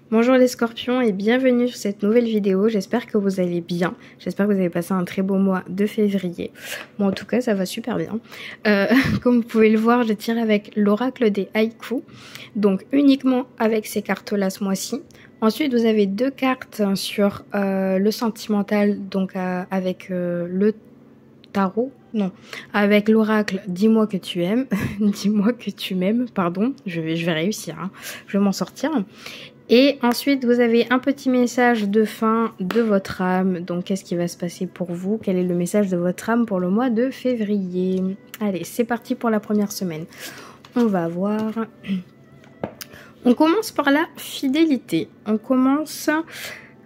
Bonjour les scorpions et bienvenue sur cette nouvelle vidéo, j'espère que vous allez bien, j'espère que vous avez passé un très beau mois de février. Moi en tout cas ça va super bien. Comme vous pouvez le voir, je tire avec l'oracle des haïkus, donc uniquement avec ces cartes là ce mois-ci. Ensuite vous avez deux cartes sur le sentimental, donc avec le tarot, non, avec l'oracle dis-moi que tu aimes, dis-moi que tu m'aimes, pardon, je vais réussir, hein. Je vais m'en sortir. Et ensuite, vous avez un petit message de fin de votre âme. Donc, qu'est-ce qui va se passer pour vous? Quel est le message de votre âme pour le mois de février? Allez, c'est parti pour la première semaine. On va voir. On commence par la fidélité. On commence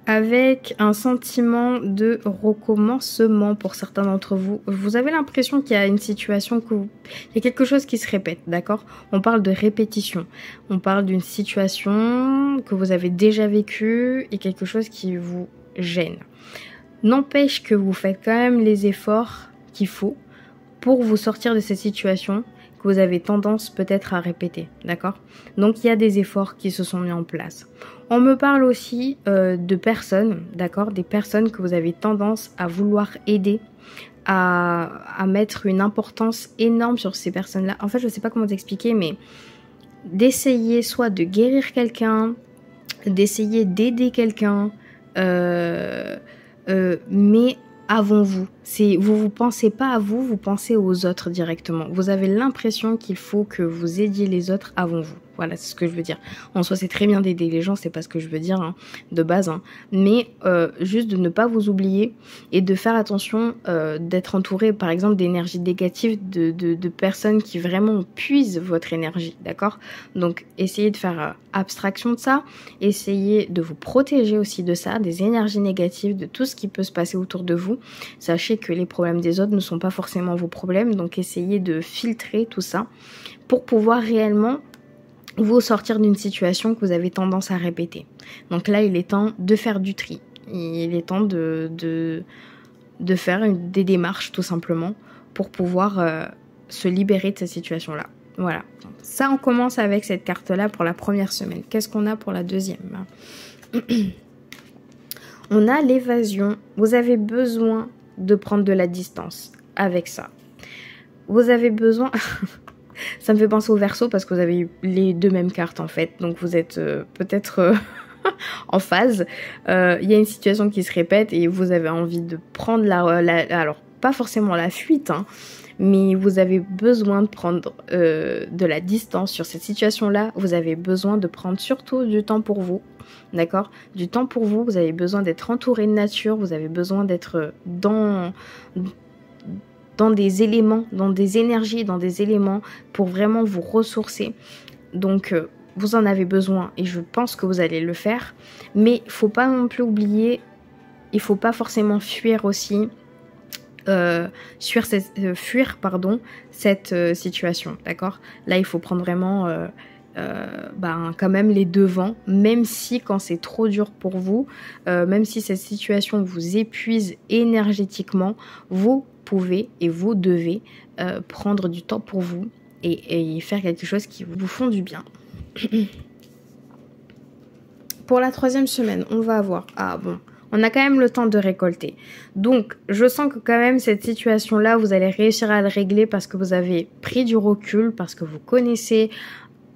avec un sentiment de recommencement pour certains d'entre vous. Vous avez l'impression qu'il y a une situation il y a quelque chose qui se répète, d'accord? On parle de répétition. On parle d'une situation que vous avez déjà vécue et quelque chose qui vous gêne. N'empêche que vous faites quand même les efforts qu'il faut pour vous sortir de cette situation que vous avez tendance peut-être à répéter, d'accord? Donc il y a des efforts qui se sont mis en place. On me parle aussi de personnes, d'accord? Des personnes que vous avez tendance à vouloir aider, à mettre une importance énorme sur ces personnes-là. En fait, je ne sais pas comment t'expliquer, mais d'essayer soit de guérir quelqu'un, d'essayer d'aider quelqu'un, mais avant vous. Vous pensez pas à vous, vous pensez aux autres directement. Vous avez l'impression qu'il faut que vous aidiez les autres avant vous. Voilà, c'est ce que je veux dire. En soi, c'est très bien d'aider les gens, c'est pas ce que je veux dire, hein, de base. Hein. Mais juste de ne pas vous oublier et de faire attention d'être entouré, par exemple, d'énergie négative, de personnes qui vraiment puisent votre énergie, d'accord? Donc, essayez de faire abstraction de ça. Essayez de vous protéger aussi de ça, des énergies négatives, de tout ce qui peut se passer autour de vous. Sachez que les problèmes des autres ne sont pas forcément vos problèmes, donc essayez de filtrer tout ça pour pouvoir réellement vous sortir d'une situation que vous avez tendance à répéter. Donc là, il est temps de faire du tri. Il est temps de faire des démarches tout simplement pour pouvoir se libérer de cette situation-là. Voilà. Ça, on commence avec cette carte-là pour la première semaine. Qu'est-ce qu'on a pour la deuxième? On a l'évasion. Vous avez besoin de prendre de la distance avec ça. Vous avez besoin... Ça me fait penser au Verseau parce que vous avez les deux mêmes cartes en fait. Donc vous êtes peut-être en phase. Il y a une situation qui se répète et vous avez envie de prendre alors pas forcément la fuite, hein, mais vous avez besoin de prendre de la distance sur cette situation-là. Vous avez besoin de prendre surtout du temps pour vous. D'accord? Du temps pour vous. Vous avez besoin d'être entouré de nature. Vous avez besoin d'être dans des éléments, dans des énergies, dans des éléments pour vraiment vous ressourcer. Donc, vous en avez besoin et je pense que vous allez le faire. Mais il ne faut pas non plus oublier, il ne faut pas forcément fuir aussi, fuir cette situation, d'accord? Là, il faut prendre vraiment... quand même les devants, même si quand c'est trop dur pour vous, même si cette situation vous épuise énergétiquement, vous pouvez et vous devez prendre du temps pour vous et faire quelque chose qui vous font du bien. Pour la troisième semaine, on va avoir... Ah bon, on a quand même le temps de récolter. Donc, je sens que quand même cette situation-là, vous allez réussir à le régler parce que vous avez pris du recul, parce que vous connaissez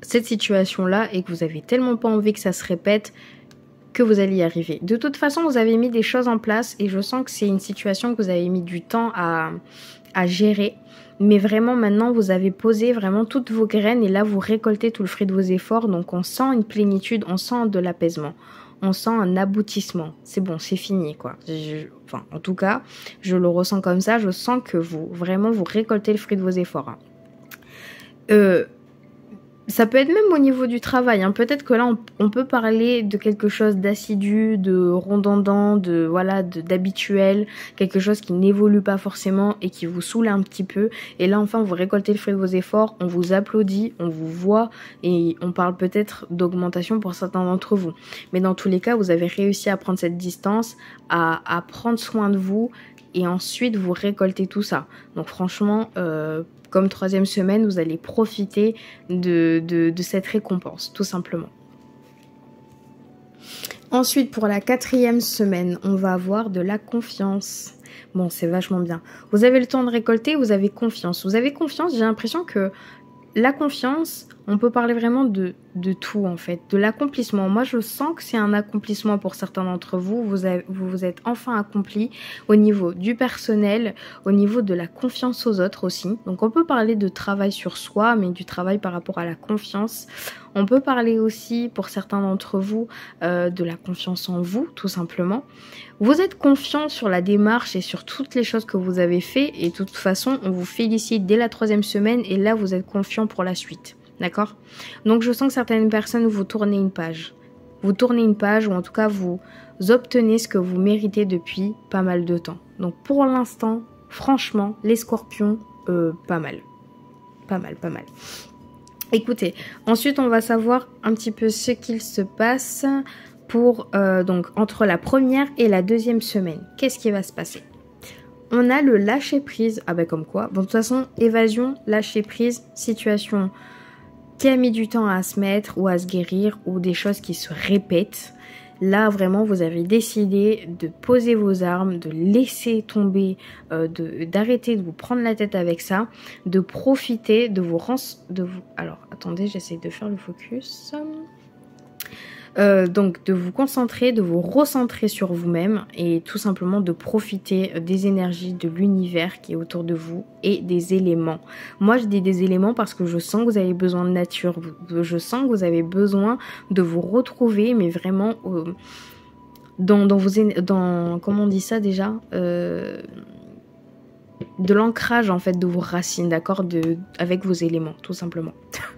cette situation-là et que vous avez tellement pas envie que ça se répète que vous allez y arriver. De toute façon, vous avez mis des choses en place et je sens que c'est une situation que vous avez mis du temps à gérer. Mais vraiment, maintenant, vous avez posé vraiment toutes vos graines et là, vous récoltez tout le fruit de vos efforts. Donc, on sent une plénitude, on sent de l'apaisement. On sent un aboutissement. C'est bon, c'est fini, quoi. En tout cas, je le ressens comme ça. Je sens que vous récoltez le fruit de vos efforts. Ça peut être même au niveau du travail, hein. Peut-être que là on peut parler de quelque chose d'assidu, de redondant, d'habituel, quelque chose qui n'évolue pas forcément et qui vous saoule un petit peu. Et là enfin vous récoltez le fruit de vos efforts, on vous applaudit, on vous voit et on parle peut-être d'augmentation pour certains d'entre vous. Mais dans tous les cas, vous avez réussi à prendre cette distance, à prendre soin de vous et ensuite vous récoltez tout ça. Donc franchement, comme troisième semaine, vous allez profiter de cette récompense, tout simplement. Ensuite, pour la 4e semaine, on va avoir de la confiance. Bon, c'est vachement bien. Vous avez le temps de récolter, vous avez confiance. Vous avez confiance, j'ai l'impression que la confiance, on peut parler vraiment de tout en fait, de l'accomplissement. Moi, je sens que c'est un accomplissement pour certains d'entre vous. Vous vous êtes enfin accompli au niveau du personnel, au niveau de la confiance aux autres aussi. Donc, on peut parler de travail sur soi, mais du travail par rapport à la confiance. On peut parler aussi, pour certains d'entre vous, de la confiance en vous, tout simplement. Vous êtes confiant sur la démarche et sur toutes les choses que vous avez fait. Et de toute façon, on vous félicite dès la 3e semaine. Et là, vous êtes confiant pour la suite. D'accord? Donc, je sens que certaines personnes, vous tournez une page. Vous tournez une page ou en tout cas, vous obtenez ce que vous méritez depuis pas mal de temps. Donc, pour l'instant, franchement, les scorpions, pas mal. Pas mal, pas mal. Écoutez, ensuite, on va savoir un petit peu ce qu'il se passe pour, donc, entre la 1re et la 2e semaine. Qu'est-ce qui va se passer? On a le lâcher prise. Ah ben, comme quoi. Bon, de toute façon, évasion, lâcher prise, situation qui a mis du temps à se mettre ou à se guérir ou des choses qui se répètent. Là, vraiment, vous avez décidé de poser vos armes, de laisser tomber, d'arrêter de vous prendre la tête avec ça, de profiter, de vous... Alors, attendez, j'essaie de faire le focus. Donc de vous concentrer, de vous recentrer sur vous-même et tout simplement de profiter des énergies de l'univers qui est autour de vous et des éléments. Moi je dis des éléments parce que je sens que vous avez besoin de nature, je sens que vous avez besoin de vous retrouver mais vraiment dans comment on dit ça déjà, de l'ancrage en fait de vos racines, d'accord, avec vos éléments, tout simplement.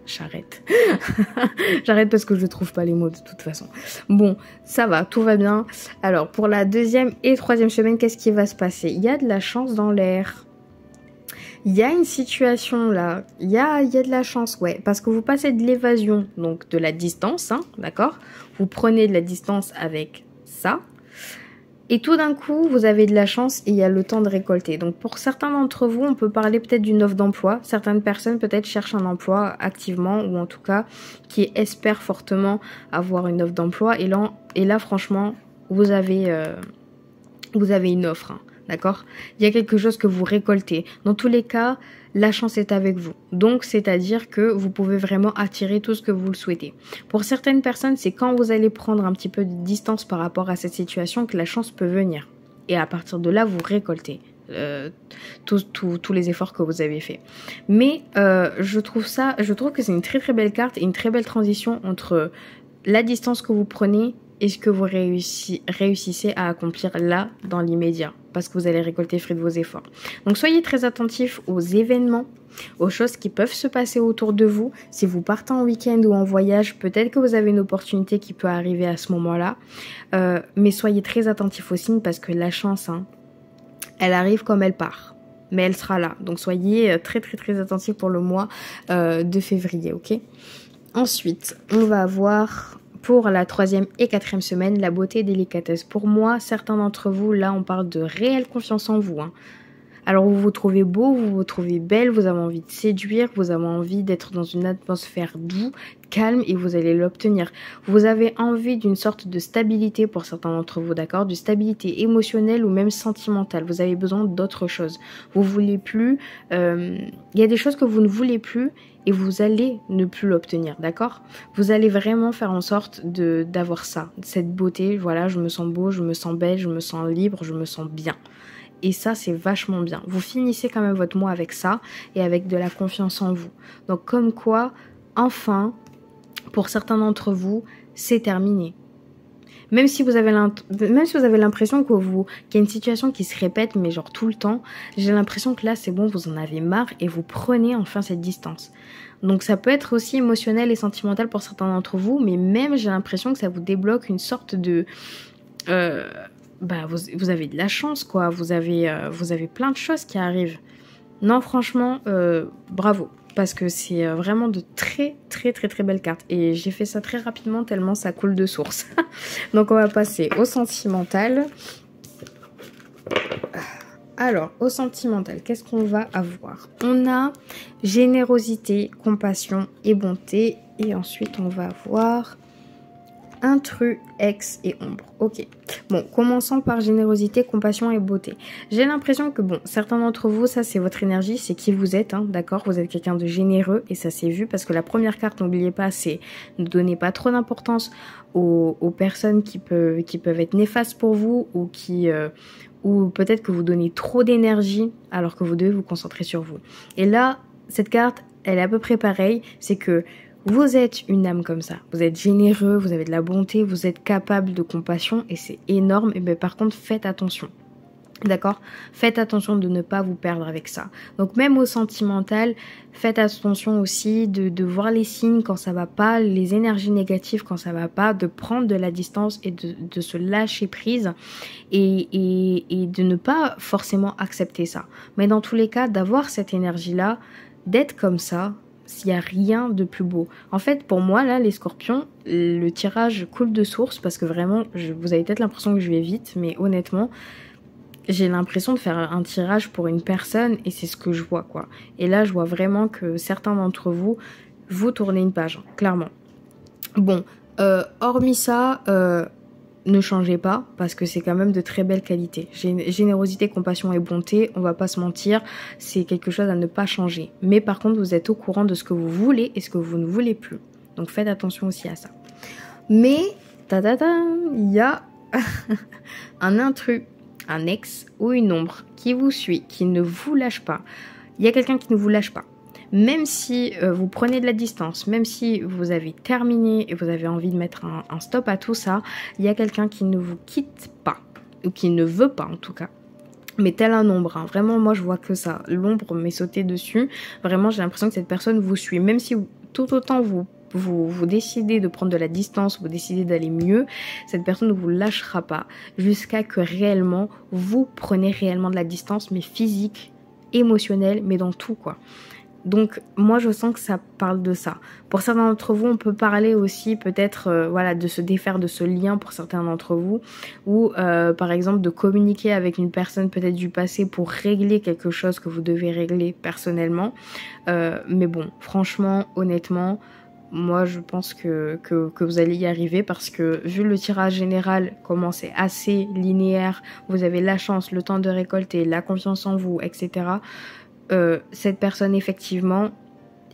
J'arrête. J'arrête parce que je trouve pas les mots de toute façon. Bon, ça va, tout va bien. Alors, pour la 2e et 3e semaine, qu'est-ce qui va se passer? Il y a de la chance dans l'air. Il y a une situation là, il y a de la chance, ouais, parce que vous passez de l'évasion, donc de la distance, hein, d'accord? Vous prenez de la distance avec ça. Et tout d'un coup, vous avez de la chance et il y a le temps de récolter. Donc pour certains d'entre vous, on peut parler peut-être d'une offre d'emploi. Certaines personnes peut-être cherchent un emploi activement ou en tout cas qui espèrent fortement avoir une offre d'emploi. Et là franchement, vous avez une offre, hein, d'accord? Il y a quelque chose que vous récoltez. Dans tous les cas, la chance est avec vous. Donc, c'est-à-dire que vous pouvez vraiment attirer tout ce que vous le souhaitez. Pour certaines personnes, c'est quand vous allez prendre un petit peu de distance par rapport à cette situation que la chance peut venir. Et à partir de là, vous récoltez tous les efforts que vous avez faits. Mais je trouve que c'est une très très belle carte et une très belle transition entre la distance que vous prenez et ce que vous réussissez à accomplir là, dans l'immédiat, parce que vous allez récolter les fruits de vos efforts. Donc soyez très attentifs aux événements, aux choses qui peuvent se passer autour de vous. Si vous partez en week-end ou en voyage, peut-être que vous avez une opportunité qui peut arriver à ce moment-là. Mais soyez très attentifs aux signes, parce que la chance, hein, elle arrive comme elle part. Mais elle sera là. Donc soyez très très très attentifs pour le mois de février, ok? Ensuite, on va avoir... Pour la 3e et 4e semaine, la beauté et délicatesse. Pour moi, certains d'entre vous, là, on parle de réelle confiance en vous, hein. Alors, vous vous trouvez beau, vous vous trouvez belle, vous avez envie de séduire, vous avez envie d'être dans une atmosphère douce, calme, et vous allez l'obtenir. Vous avez envie d'une sorte de stabilité pour certains d'entre vous, d'accord? De stabilité émotionnelle ou même sentimentale. Vous avez besoin d'autre chose. Vous voulez plus... Il y a des choses que vous ne voulez plus et vous allez ne plus l'obtenir, d'accord? Vous allez vraiment faire en sorte d'avoir ça, cette beauté. Voilà, je me sens beau, je me sens belle, je me sens libre, je me sens bien. Et ça, c'est vachement bien. Vous finissez quand même votre mois avec ça et avec de la confiance en vous. Donc, comme quoi, enfin, pour certains d'entre vous, c'est terminé. Même si vous avez l'impression qu'il y a une situation qui se répète, mais genre tout le temps, j'ai l'impression que là, c'est bon, vous en avez marre et vous prenez enfin cette distance. Donc, ça peut être aussi émotionnel et sentimental pour certains d'entre vous, mais même, j'ai l'impression que ça vous débloque une sorte de... vous avez de la chance, quoi. Vous avez plein de choses qui arrivent. Non, franchement, bravo. Parce que c'est vraiment de très, très, très, très belles cartes. Et j'ai fait ça très rapidement tellement ça coule de source. Donc, on va passer au sentimental. Alors, au sentimental, qu'est-ce qu'on va avoir? On a générosité, compassion et bonté. Et ensuite, on va avoir intrus, ex et ombre. Ok. Bon, commençons par générosité, compassion et beauté. J'ai l'impression que bon, certains d'entre vous, ça c'est votre énergie, c'est qui vous êtes, hein, d'accord? Vous êtes quelqu'un de généreux et ça s'est vu parce que la première carte, n'oubliez pas, c'est ne donnez pas trop d'importance aux personnes qui peuvent être néfastes pour vous ou peut-être que vous donnez trop d'énergie alors que vous devez vous concentrer sur vous. Et là, cette carte, elle est à peu près pareille, c'est que vous êtes une âme comme ça, vous êtes généreux, vous avez de la bonté, vous êtes capable de compassion et c'est énorme. Et bien par contre, faites attention. D'accord? Faites attention de ne pas vous perdre avec ça. Donc même au sentimental, faites attention aussi de voir les signes quand ça va pas, les énergies négatives quand ça va pas, de prendre de la distance et de se lâcher prise et de ne pas forcément accepter ça. Mais dans tous les cas, d'avoir cette énergie-là, d'être comme ça, s'il n'y a rien de plus beau. En fait, pour moi, là, les scorpions, le tirage coule de source parce que vraiment, vous avez peut-être l'impression que je vais vite, mais honnêtement, j'ai l'impression de faire un tirage pour une personne et c'est ce que je vois, quoi. Et là, je vois vraiment que certains d'entre vous, vous tournez une page, clairement. Bon, hormis ça, ne changez pas parce que c'est quand même de très belles qualités. Générosité, compassion et bonté, on va pas se mentir, c'est quelque chose à ne pas changer. Mais par contre, vous êtes au courant de ce que vous voulez et ce que vous ne voulez plus. Donc faites attention aussi à ça. Mais, il y a un intrus, un ex ou une ombre qui vous suit, qui ne vous lâche pas. Il y a quelqu'un qui ne vous lâche pas. Même si vous prenez de la distance, même si vous avez terminé et vous avez envie de mettre un stop à tout ça, il y a quelqu'un qui ne vous quitte pas, ou qui ne veut pas en tout cas. Mais tel un ombre, hein. Vraiment moi je vois que ça, l'ombre m'est sautée dessus, vraiment j'ai l'impression que cette personne vous suit, même si tout autant vous décidez de prendre de la distance, vous décidez d'aller mieux, cette personne ne vous lâchera pas jusqu'à que réellement vous preniez réellement de la distance, mais physique, émotionnelle, mais dans tout quoi. Donc moi je sens que ça parle de ça. Pour certains d'entre vous, on peut parler aussi peut-être voilà, de se défaire de ce lien pour certains d'entre vous, ou par exemple de communiquer avec une personne peut-être du passé pour régler quelque chose que vous devez régler personnellement. Mais bon, franchement, honnêtement, moi je pense que vous allez y arriver parce que vu le tirage général, comment c'est assez linéaire, vous avez la chance, le temps de récolter, la confiance en vous, etc. Cette personne effectivement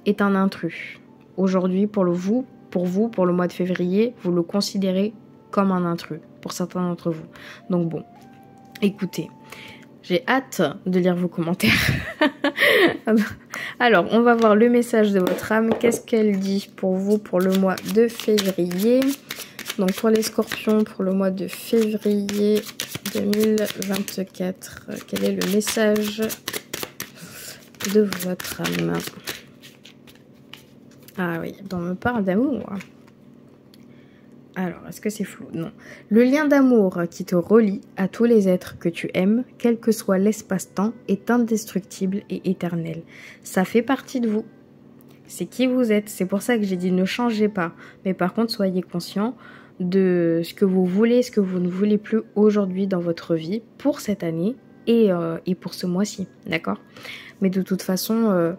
est un intrus. Aujourd'hui, pour vous, pour le mois de février, vous le considérez comme un intrus pour certains d'entre vous. Donc bon, écoutez, j'ai hâte de lire vos commentaires. Alors, on va voir le message de votre âme. Qu'est-ce qu'elle dit pour vous pour le mois de février? Donc pour les scorpions, pour le mois de février 2024, quel est le message de votre âme? Ah oui, on me parle d'amour. Alors, est-ce que c'est flou? Non. Le lien d'amour qui te relie à tous les êtres que tu aimes, quel que soit l'espace-temps, est indestructible et éternel. Ça fait partie de vous. C'est qui vous êtes. C'est pour ça que j'ai dit ne changez pas. Mais par contre, soyez conscient de ce que vous voulez, ce que vous ne voulez plus aujourd'hui dans votre vie pour cette année et pour ce mois-ci. D'accord? Mais de toute façon,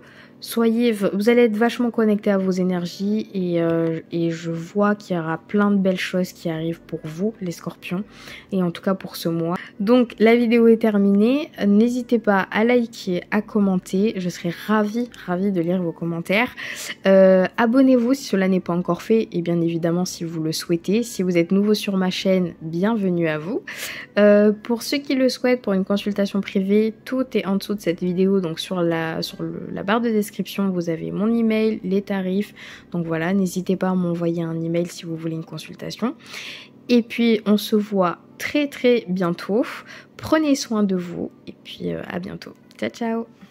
vous allez être vachement connecté à vos énergies et je vois qu'il y aura plein de belles choses qui arrivent pour vous, les scorpions, et en tout cas pour ce mois. Donc la vidéo est terminée, n'hésitez pas à liker, à commenter, je serai ravie de lire vos commentaires. Abonnez-vous si cela n'est pas encore fait et bien évidemment si vous le souhaitez. Si vous êtes nouveau sur ma chaîne, bienvenue à vous. Pour ceux qui le souhaitent, pour une consultation privée, tout est en dessous de cette vidéo, donc sur la barre de description, vous avez mon email, les tarifs. Donc voilà, n'hésitez pas à m'envoyer un email si vous voulez une consultation. Et puis, on se voit très bientôt. Prenez soin de vous et puis à bientôt. Ciao, ciao!